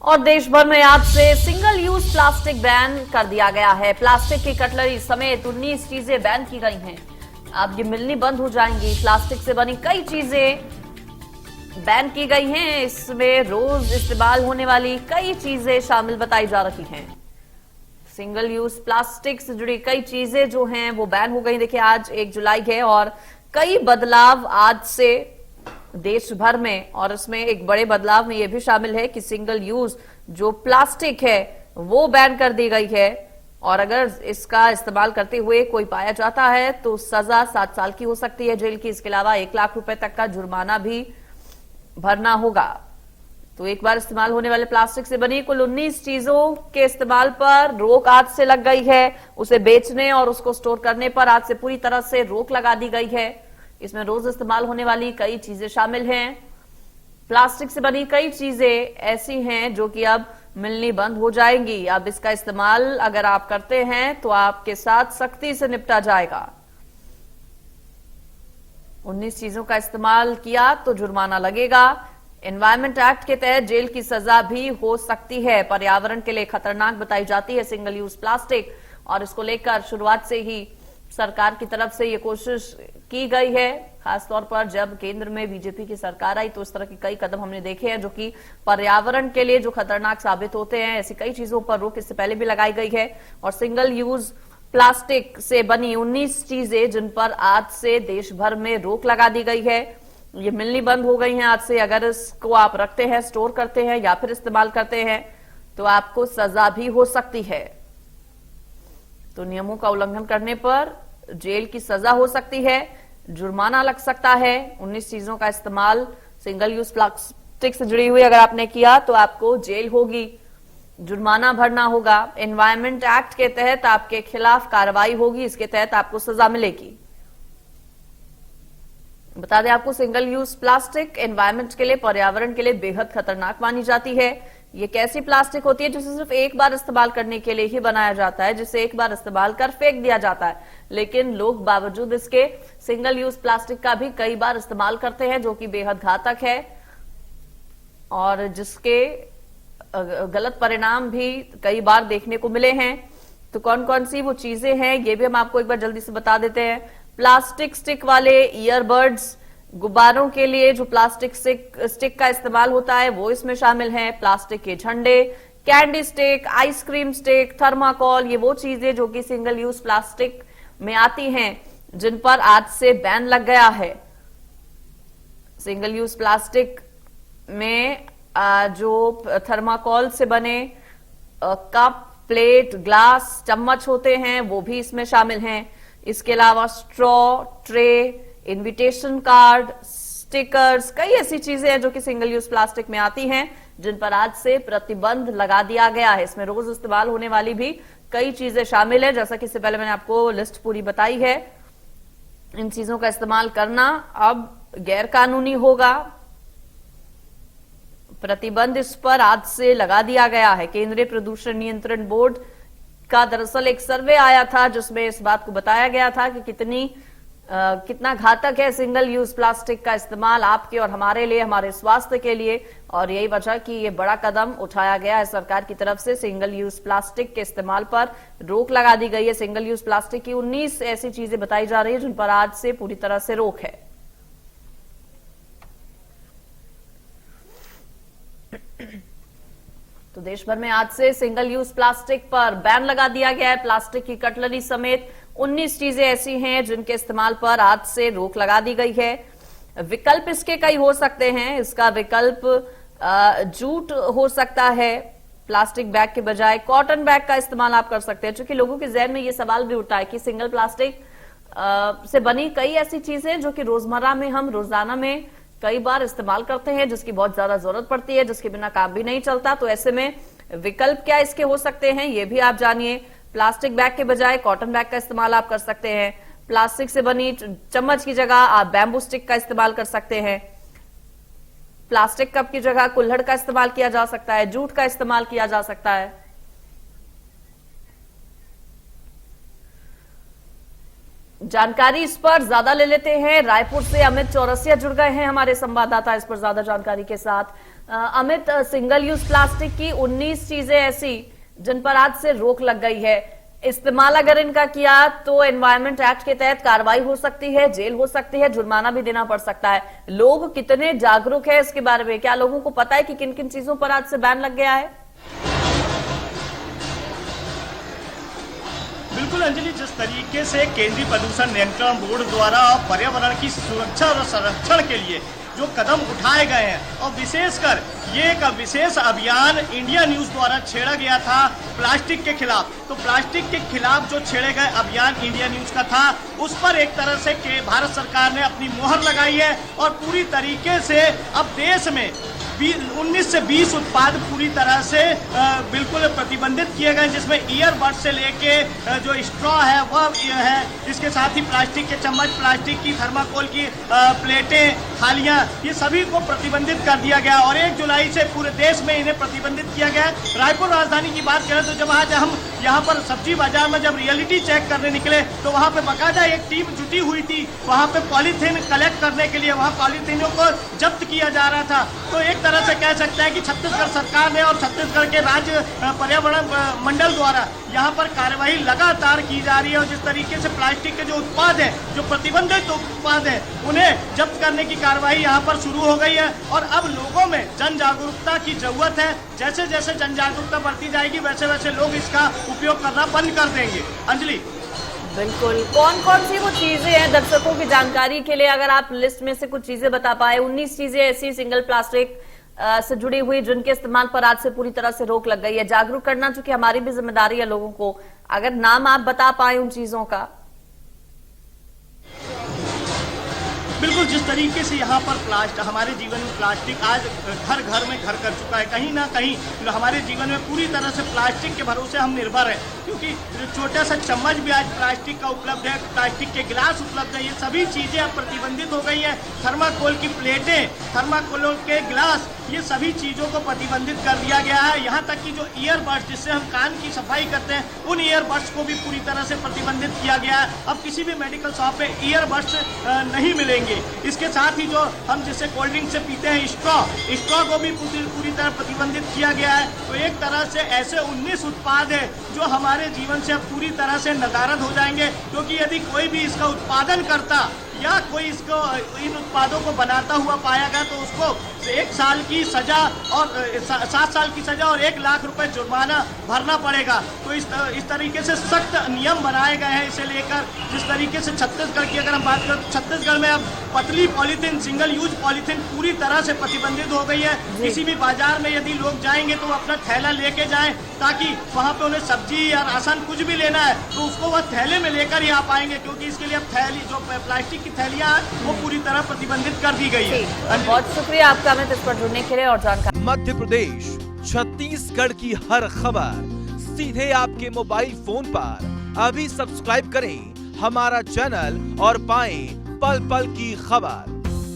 और देश भर में आज से सिंगल यूज प्लास्टिक बैन कर दिया गया है। प्लास्टिक की कटलरी समेत 19 चीजें बैन की गई हैं। अब ये मिलनी बंद हो जाएंगी। प्लास्टिक से बनी कई चीजें बैन की गई हैं। इसमें रोज इस्तेमाल होने वाली कई चीजें शामिल बताई जा रही हैं। सिंगल यूज प्लास्टिक से जुड़ी कई चीजें जो हैं वो बैन हो गई। देखिए आज 1 जुलाई है और कई बदलाव आज से देश भर में, और इसमें एक बड़े बदलाव में यह भी शामिल है कि सिंगल यूज जो प्लास्टिक है वो बैन कर दी गई है और अगर इसका इस्तेमाल करते हुए कोई पाया जाता है तो सजा 7 साल की हो सकती है जेल की। इसके अलावा 1 लाख रुपए तक का जुर्माना भी भरना होगा। तो एक बार इस्तेमाल होने वाले प्लास्टिक से बनी कुल 19 चीजों के इस्तेमाल पर रोक आज से लग गई है। उसे बेचने और उसको स्टोर करने पर आज से पूरी तरह से रोक लगा दी गई है। इसमें रोज इस्तेमाल होने वाली कई चीजें शामिल हैं। प्लास्टिक से बनी कई चीजें ऐसी हैं जो कि अब मिलनी बंद हो जाएंगी। अब इसका इस्तेमाल अगर आप करते हैं तो आपके साथ सख्ती से निपटा जाएगा। 19 चीजों का इस्तेमाल किया तो जुर्माना लगेगा। एनवायरमेंट एक्ट के तहत जेल की सजा भी हो सकती है। पर्यावरण के लिए खतरनाक बताई जाती है सिंगल यूज प्लास्टिक और इसको लेकर शुरुआत से ही सरकार की तरफ से ये कोशिश की गई है। खासतौर पर जब केंद्र में बीजेपी की सरकार आई तो इस तरह के कई कदम हमने देखे हैं जो कि पर्यावरण के लिए जो खतरनाक साबित होते हैं। ऐसी कई चीजों पर रोक इससे पहले भी लगाई गई है और सिंगल यूज प्लास्टिक से बनी 19 चीजें जिन पर आज से देश भर में रोक लगा दी गई है, ये मिलनी बंद हो गई हैं आज से। अगर इसको आप रखते हैं, स्टोर करते हैं या फिर इस्तेमाल करते हैं तो आपको सजा भी हो सकती है। तो नियमों का उल्लंघन करने पर जेल की सजा हो सकती है, जुर्माना लग सकता है। 19 चीजों का इस्तेमाल सिंगल यूज प्लास्टिक से जुड़ी हुई अगर आपने किया तो आपको जेल होगी, जुर्माना भरना होगा। एनवायरमेंट एक्ट के तहत आपके खिलाफ कार्रवाई होगी, इसके तहत आपको सजा मिलेगी। बता दें आपको सिंगल यूज प्लास्टिक एनवायरमेंट के लिए, पर्यावरण के लिए बेहद खतरनाक मानी जाती है। ये कैसी प्लास्टिक होती है जिसे सिर्फ एक बार इस्तेमाल करने के लिए ही बनाया जाता है, जिसे एक बार इस्तेमाल कर फेंक दिया जाता है, लेकिन लोग बावजूद इसके सिंगल यूज प्लास्टिक का भी कई बार इस्तेमाल करते हैं जो कि बेहद घातक है और जिसके गलत परिणाम भी कई बार देखने को मिले हैं। तो कौन कौन सी वो चीजें हैं ये भी हम आपको एक बार जल्दी से बता देते हैं। प्लास्टिक स्टिक वाले ईयरबड्स, गुब्बारों के लिए जो प्लास्टिक स्टिक का इस्तेमाल होता है वो इसमें शामिल है। प्लास्टिक के झंडे, candy stick, ice cream stick, thermocol, ये वो चीजें जो कि सिंगल यूज प्लास्टिक में आती हैं जिन पर आज से बैन लग गया है। सिंगल यूज प्लास्टिक में जो थर्माकोल से बने कप, प्लेट, ग्लास, चम्मच होते हैं वो भी इसमें शामिल हैं। इसके अलावा straw, tray, invitation card, stickers, कई ऐसी चीजें हैं जो कि सिंगल यूज प्लास्टिक में आती हैं जिन पर आज से प्रतिबंध लगा दिया गया है। इसमें रोज इस्तेमाल होने वाली भी कई चीजें शामिल है, जैसा कि इससे पहले मैंने आपको लिस्ट पूरी बताई है। इन चीजों का इस्तेमाल करना अब गैर कानूनी होगा। प्रतिबंध इस पर आज से लगा दिया गया है। केंद्रीय प्रदूषण नियंत्रण बोर्ड का दरअसल एक सर्वे आया था जिसमें इस बात को बताया गया था कि कितना घातक है सिंगल यूज प्लास्टिक का इस्तेमाल आपके और हमारे लिए, हमारे स्वास्थ्य के लिए। और यही वजह कि ये बड़ा कदम उठाया गया है सरकार की तरफ से। सिंगल यूज प्लास्टिक के इस्तेमाल पर रोक लगा दी गई है। सिंगल यूज प्लास्टिक की 19 ऐसी चीजें बताई जा रही है जिन पर आज से पूरी तरह से रोक है। तो देश भर में आज से सिंगल यूज प्लास्टिक पर बैन लगा दिया गया है। प्लास्टिक की कटलरी समेत 19 चीजें ऐसी हैं जिनके इस्तेमाल पर आज से रोक लगा दी गई है। विकल्प इसके कई हो सकते हैं। इसका विकल्प जूट हो सकता है। प्लास्टिक बैग के बजाय कॉटन बैग का इस्तेमाल आप कर सकते हैं। क्योंकि लोगों के जहन में ये सवाल भी उठा है कि सिंगल प्लास्टिक से बनी कई ऐसी चीजें जो कि रोजमर्रा में हम रोजाना में कई बार इस्तेमाल करते हैं, जिसकी बहुत ज्यादा जरूरत पड़ती है, जिसके बिना काम भी नहीं चलता। तो ऐसे में विकल्प क्या इसके हो सकते हैं ये भी आप जानिए। प्लास्टिक बैग के बजाय कॉटन बैग का इस्तेमाल आप कर सकते हैं। प्लास्टिक से बनी चम्मच की जगह आप बैम्बू स्टिक का इस्तेमाल कर सकते हैं। प्लास्टिक कप की जगह कुल्हड़ का इस्तेमाल किया जा सकता है, जूट का इस्तेमाल किया जा सकता है। जानकारी इस पर ज्यादा ले लेते हैं। रायपुर से अमित चौरसिया जुड़ गए हैं हमारे संवाददाता इस पर ज्यादा जानकारी के साथ। अमित, सिंगल यूज प्लास्टिक की 19 चीजें ऐसी जिन पर आज से रोक लग गई है। इस्तेमाल अगर इनका किया तो एनवायरमेंट एक्ट के तहत कार्रवाई हो सकती है, जेल हो सकती है, जुर्माना भी देना पड़ सकता है। लोग कितने जागरूक है इसके बारे में? क्या लोगों को पता है कि किन किन चीजों पर आज से बैन लग गया है? बिल्कुल अंजलि, जिस तरीके से केंद्रीय प्रदूषण नियंत्रण बोर्ड द्वारा पर्यावरण की सुरक्षा और संरक्षण के लिए जो कदम उठाए गए हैं और विशेषकर ये एक विशेष अभियान इंडिया न्यूज द्वारा छेड़ा गया था प्लास्टिक के खिलाफ। तो प्लास्टिक के खिलाफ जो छेड़े गए अभियान इंडिया न्यूज का था, उस पर एक तरह से भारत सरकार ने अपनी मोहर लगाई है और पूरी तरीके से अब देश में 19 से 20 उत्पाद पूरी तरह से बिल्कुल प्रतिबंधित किए गए, जिसमें ईयरबड से लेके जो स्ट्रॉ है वह है, इसके साथ ही प्लास्टिक के चम्मच, प्लास्टिक की थर्माकोल की प्लेटें, थालियां, ये सभी को प्रतिबंधित कर दिया गया और 1 जुलाई से पूरे देश में इन्हें प्रतिबंधित किया गया। रायपुर राजधानी की बात करें तो जब आज हम यहाँ पर सब्जी बाजार में जब रियलिटी चेक करने निकले तो वहाँ पे बाकायदा एक टीम जुटी हुई थी, वहाँ पे पॉलीथीन कलेक्ट करने के लिए वहाँ पॉलीथीनों को जब्त किया जा रहा था। तो एक तरह से कह सकते हैं कि छत्तीसगढ़ सरकार ने और छत्तीसगढ़ के राज्य पर्यावरण मंडल द्वारा यहाँ पर कार्यवाही लगातार की जा रही है और जिस तरीके से प्लास्टिक के जो उत्पाद हैं, जो प्रतिबंधित उत्पाद हैं, उन्हें जब्त करने की कार्यवाही यहाँ पर शुरू हो गई है और अब लोगों में जन जागरूकता की जरूरत है। जैसे जैसे जन जागरूकता बढ़ती जाएगी वैसे वैसे लोग इसका उपयोग करना बंद कर देंगे। अंजलि, बिल्कुल, कौन कौन सी वो चीजें हैं दर्शकों की जानकारी के लिए, अगर आप लिस्ट में से कुछ चीजें बता पाए? 19 चीजें ऐसी सिंगल प्लास्टिक से जुड़ी हुई जिनके इस्तेमाल पर आज से पूरी तरह से रोक लग गई है। जागरूक करना चूंकि हमारी भी जिम्मेदारी है लोगों को, अगर नाम आप बता पाए उन चीजों का। बिल्कुल, जिस तरीके से यहाँ पर हमारे जीवन में प्लास्टिक आज घर घर में घर कर चुका है, कहीं ना कहीं हमारे जीवन में पूरी तरह से प्लास्टिक के भरोसे हम निर्भर हैं, क्योंकि छोटा सा चम्मच भी आज प्लास्टिक का उपलब्ध है, प्लास्टिक के गिलास उपलब्ध है, ये सभी चीजें अब प्रतिबंधित हो गई हैं। थर्माकोल की प्लेटें, थर्माकोल के गिलास, ये सभी चीजों को प्रतिबंधित कर दिया गया है। यहाँ तक कि जो ईयरबड्स जिससे हम कान की सफाई करते हैं, उन ईयरबड्स को भी पूरी तरह से प्रतिबंधित किया गया है। अब किसी भी मेडिकल शॉप में ईयरबड्स नहीं मिलेंगे। इसके साथ ही जो हम जिससे कोल्ड ड्रिंक से पीते हैं स्ट्रॉ को भी पूरी तरह प्रतिबंधित किया गया है। तो एक तरह से ऐसे 19 उत्पाद है जो हमारे जीवन से अब पूरी तरह से नदारद हो जाएंगे, क्योंकि यदि कोई भी इसका उत्पादन करता या कोई इसको इन उत्पादों को बनाता हुआ पाया गया तो उसको 1 साल की सजा और 7 साल की सजा और 1 लाख रुपए जुर्माना भरना पड़ेगा। तो इस तरीके से सख्त नियम बनाए गए हैं इसे लेकर। जिस तरीके से छत्तीसगढ़ की अगर हम बात करें तो छत्तीसगढ़ में अब पतली पॉलीथीन, सिंगल यूज पॉलीथीन पूरी तरह से प्रतिबंधित हो गई है। किसी भी बाजार में यदि लोग जाएंगे तो अपना थैला लेके जाएं, ताकि वहाँ पे उन्हें सब्जी या राशन कुछ भी लेना है तो उसको वह थैले में लेकर ही आ पाएंगे, क्योंकि इसके लिए अब थैली जो प्लास्टिक थैलियां वो पूरी तरह प्रतिबंधित कर दी गई है। बहुत शुक्रिया आपका अमित इस पर जुड़ने के लिए और जानकारी। मध्य प्रदेश, छत्तीसगढ़ की हर खबर सीधे आपके मोबाइल फोन पर। अभी सब्सक्राइब करें हमारा चैनल और पाएं पल पल की खबर।